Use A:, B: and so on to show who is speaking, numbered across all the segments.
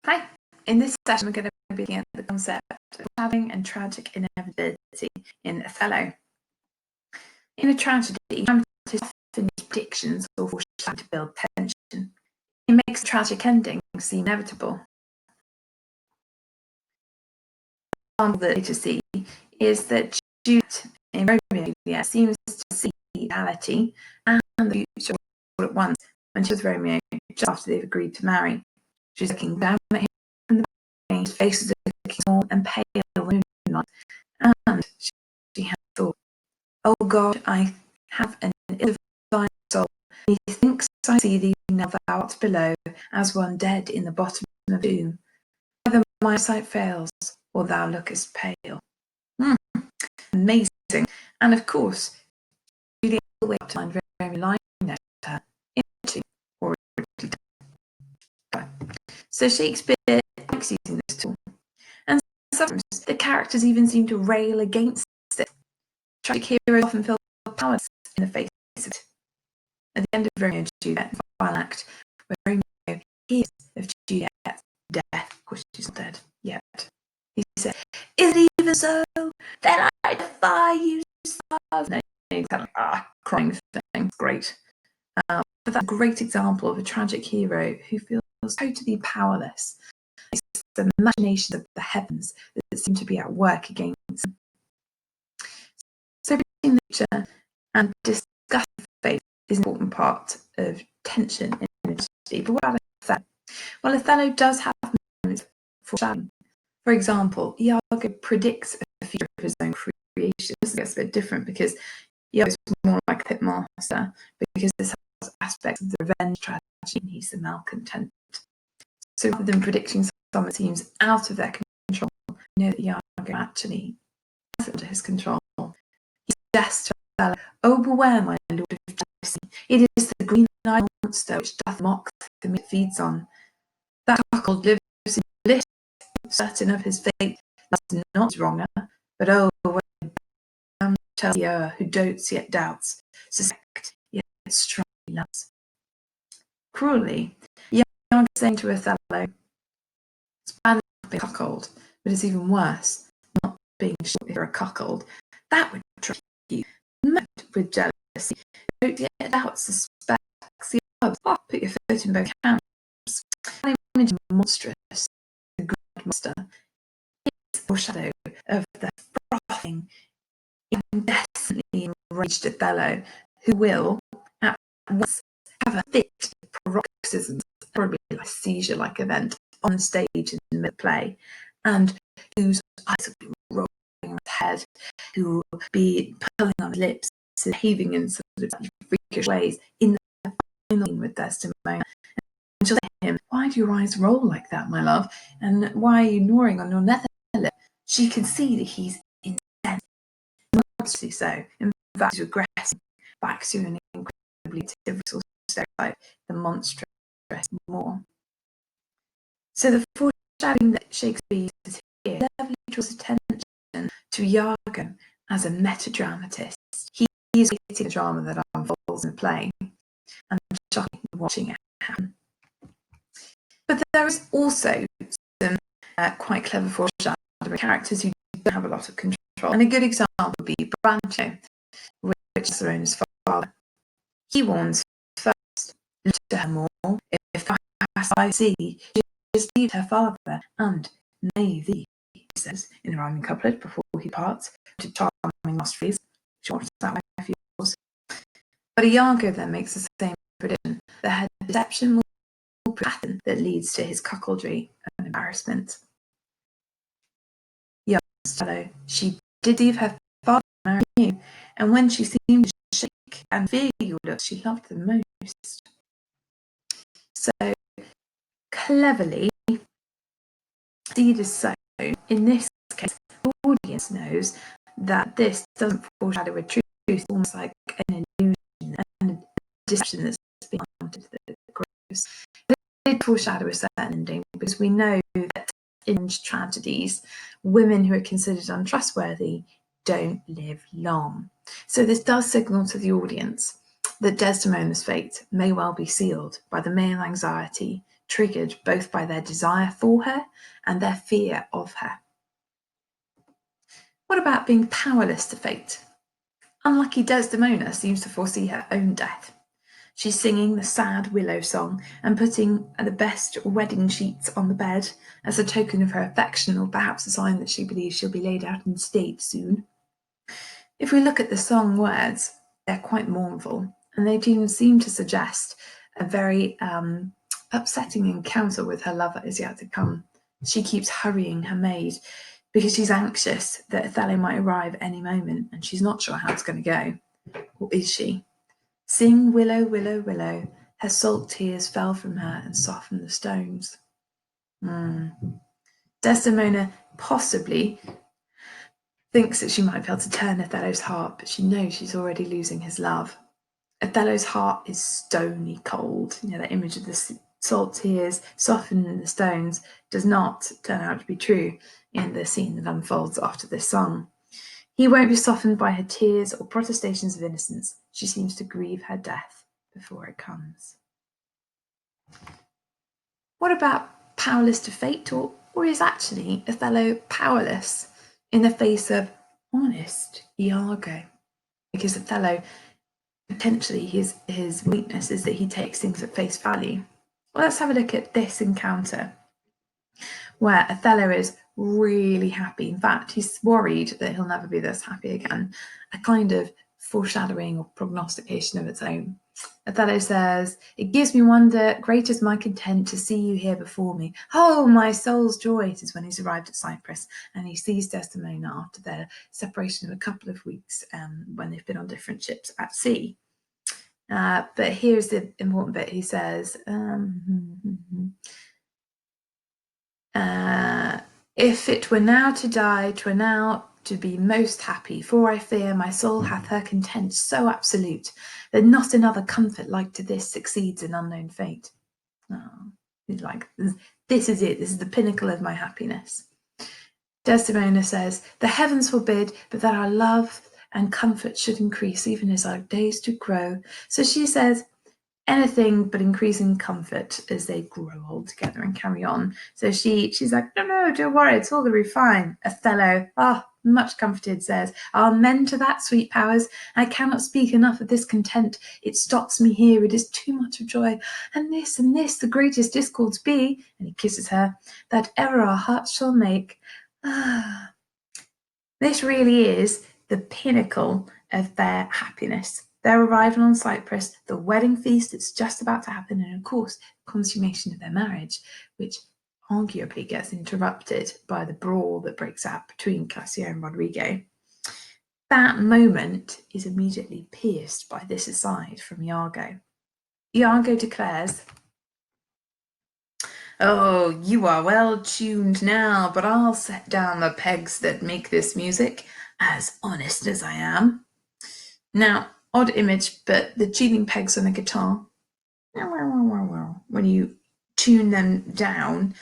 A: Hi, in this session we're going to be looking at the concept of foreshadowing and tragic inevitability in Othello. In a tragedy, dramatists often use predictions or foreshadowing to build tension. It makes the tragic ending seem inevitable. One example that to see is that Juliet in Romeo and Juliet seems to see reality and the future all at once when she was Romeo just after they've agreed to marry. She's looking down at him from the balcony, his face is looking small and pale in the moonlight, and she has thought, "Oh God, I have an ill-divine soul. Methinks I see thee now thou art below, as one dead in the bottom of the tomb. Either my sight fails, or thou lookest pale." Amazing. And of course, Juliet will wait to find Romeo lying next to her into already done. So Shakespeare likes using this tool. And sometimes the characters even seem to rail against it. Tragic heroes often feel powerless in the face of it. At the end of Romeo and Juliet, the final act, where Romeo hears of Juliet's death, of course she's not dead yet, he said, "Is it even so? Then I defy you, stars." No, he's kind of crying thing. Great. But that's a great example of a tragic hero who feels totally powerless. It's the machinations of the heavens that seem to be at work against him. So predicting nature and discussing faith is an important part of tension in the tragedy. But what about Othello? Well, Othello does have moments of foreshadowing. For example, Iago predicts a future of his own creation. This gets a bit different because Iago is more like a pitmaster, because this has aspects of the revenge tragedy and he's the malcontent. So rather than predicting something that seems out of their control, we know that Iago actually has it under his control. He suggests to Othello, "Oh, beware, my lord of jealousy. It is the green-eyed monster which doth mock the meat it feeds on. That cuckold lives in bliss, certain of his fate, loves not his wronger, but oh, when damned tell the error who dotes yet doubts, suspect yet strongly loves." Cruelly, Iago is saying to Othello, "It's bad enough being cuckold, but it's even worse not being sure if you're a cuckold. That would trip you, mad with jealousy, don't yet doubt, suspects the others. Put your foot in both camps." An image monstrous, the great monster, is the foreshadow of the frothing, incessantly enraged Othello, who will at once have a fit of paroxysms, probably like a seizure-like event, on the stage in mid-play, and whose eyes will be rolling on his head, who will be pulling on his lips, behaving in sort of freakish ways in the scene with Desdemona. And she'll say to him, "Why do your eyes roll like that, my love? And why are you gnawing on your nether lip?" She can see that he's incensed, monstrously so. In fact, he's regressing back to an incredibly typical stereotype, the monstrous more. So the foreshadowing that Shakespeare uses here definitely draws attention to Iago as a meta-dramatist. He is creating a drama that unfolds in the play and shockingly watching it happen. But there is also some quite clever foreshadowing characters who don't have a lot of control. And a good example would be Brancho, which is Cicerone's father. He warns first, "Look to her more, if thou hast I see, she has deceived her father, and may thee," he says in a rhyming couplet before he parts, to charming last phrase, "Short that wife yours." But Iago then makes the same prediction, that her deception will be a pattern that leads to his cuckoldry and embarrassment. Iago says, "She did leave her father to marry you, and when she seemed to shake and fear your looks, she loved them most." So cleverly, indeed is so. In this case, the audience knows that this doesn't foreshadow a truth, it's almost like an illusion and a deception that's being planted that grows. But it did foreshadow a certain ending, because we know that in tragedies, women who are considered untrustworthy don't live long. So this does signal to the audience that Desdemona's fate may well be sealed by the male anxiety triggered both by their desire for her and their fear of her. What about being powerless to fate? Unlucky Desdemona seems to foresee her own death. She's singing the sad willow song and putting the best wedding sheets on the bed as a token of her affection, or perhaps a sign that she believes she'll be laid out in state soon. If we look at the song words, they're quite mournful, and they do seem to suggest a very upsetting encounter with her lover is yet to come. She keeps hurrying her maid because she's anxious that Othello might arrive any moment, and she's not sure how it's going to go. Or is she? Sing, willow, willow, willow. Her salt tears fell from her and softened the stones. Desdemona possibly thinks that she might be able to turn Othello's heart, but she knows she's already losing his love. Othello's heart is stony cold. That image of the salt tears softening the stones does not turn out to be true in the scene that unfolds after this song. He won't be softened by her tears or protestations of innocence. She seems to grieve her death before it comes. What about powerless to fate, or is actually Othello powerless in the face of honest Iago? Because Othello, potentially his weakness is that he takes things at face value. Well, let's have a look at this encounter where Othello is really happy. In fact, he's worried that he'll never be this happy again. A kind of foreshadowing or prognostication of its own. Othello says, "It gives me wonder, great is my content to see you here before me. Oh, my soul's joy!" It is when he's arrived at Cyprus and he sees Desdemona after their separation of a couple of weeks when they've been on different ships at sea. But here's the important bit. He says, if it were now to die, 'twere now to be most happy, for I fear my soul hath her content so absolute that not another comfort like to this succeeds in unknown fate. He's like, this is it, this is the pinnacle of my happiness. Desdemona says, "The heavens forbid, but that our love and comfort should increase even as our days do grow." So she says, anything but increasing comfort as they grow old together and carry on. So she's like, no, don't worry, it's all going to be fine. Othello, much comforted, says, "Amen to that, sweet powers. I cannot speak enough of this content. It stops me here. It is too much of joy. And this, the greatest discords be," and he kisses her, "that ever our hearts shall make." This really is the pinnacle of their happiness. Their arrival on Cyprus, the wedding feast that's just about to happen, and of course, consummation of their marriage, which arguably gets interrupted by the brawl that breaks out between Cassio and Rodrigo. That moment is immediately pierced by this aside from Iago. Iago declares, "Oh, you are well tuned now, but I'll set down the pegs that make this music, as honest as I am." Now, odd image, but the tuning pegs on a guitar, when you tune them down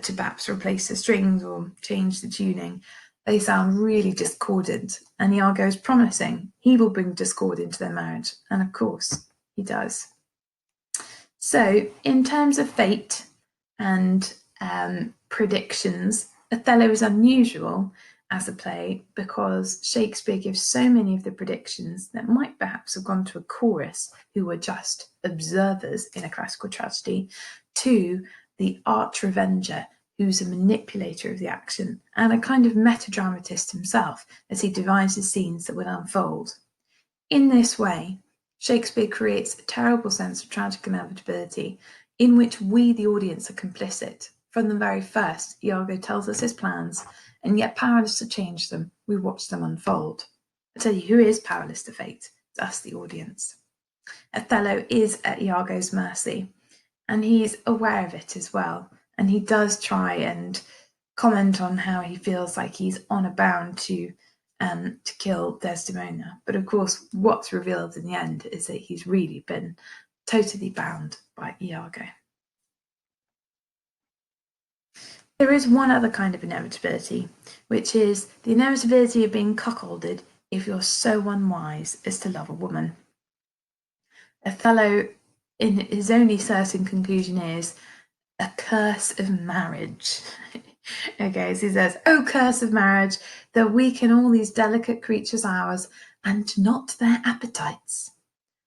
A: to perhaps replace the strings or change the tuning, they sound really discordant. And Iago is promising he will bring discord into their marriage. And of course, he does. So, in terms of fate and predictions, Othello is unusual as a play because Shakespeare gives so many of the predictions that might perhaps have gone to a chorus who were just observers in a classical tragedy to the arch revenger who's a manipulator of the action and a kind of metadramatist himself as he devises scenes that will unfold. In this way, Shakespeare creates a terrible sense of tragic inevitability in which we, the audience, are complicit. From the very first, Iago tells us his plans, and yet powerless to change them, we watch them unfold. I tell you, who is powerless to fate? It's us, the audience. Othello is at Iago's mercy, and he's aware of it as well. And he does try and comment on how he feels like he's on a bound to kill Desdemona. But of course, what's revealed in the end is that he's really been totally bound by Iago. There is one other kind of inevitability, which is the inevitability of being cuckolded if you're so unwise as to love a woman. Othello, in his only certain conclusion, is a curse of marriage. Okay, so he says, "Oh, curse of marriage, that weaken all these delicate creatures ours, and not their appetites.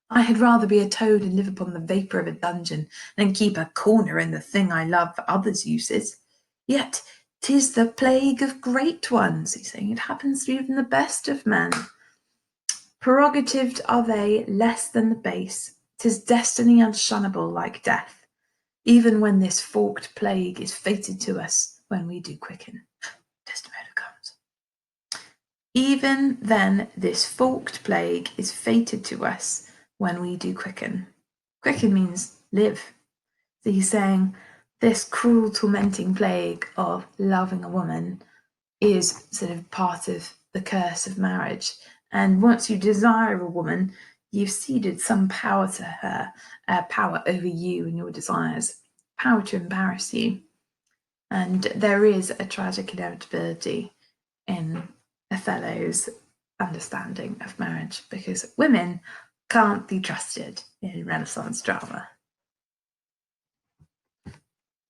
A: I had rather be a toad and live upon the vapour of a dungeon, than keep a corner in the thing I love for others' uses. Yet 'tis the plague of great ones," he's saying. "It happens to even the best of men. Prerogatived are they less than the base. 'Tis destiny unshunnable like death, even when this forked plague is fated to us when we do quicken." Desdemona comes. Even then this forked plague is fated to us when we do quicken. Quicken means live. So he's saying this cruel, tormenting plague of loving a woman is sort of part of the curse of marriage. And once you desire a woman, you've ceded some power to her, power over you and your desires, power to embarrass you. And there is a tragic inevitability in Othello's understanding of marriage, because women can't be trusted in Renaissance drama.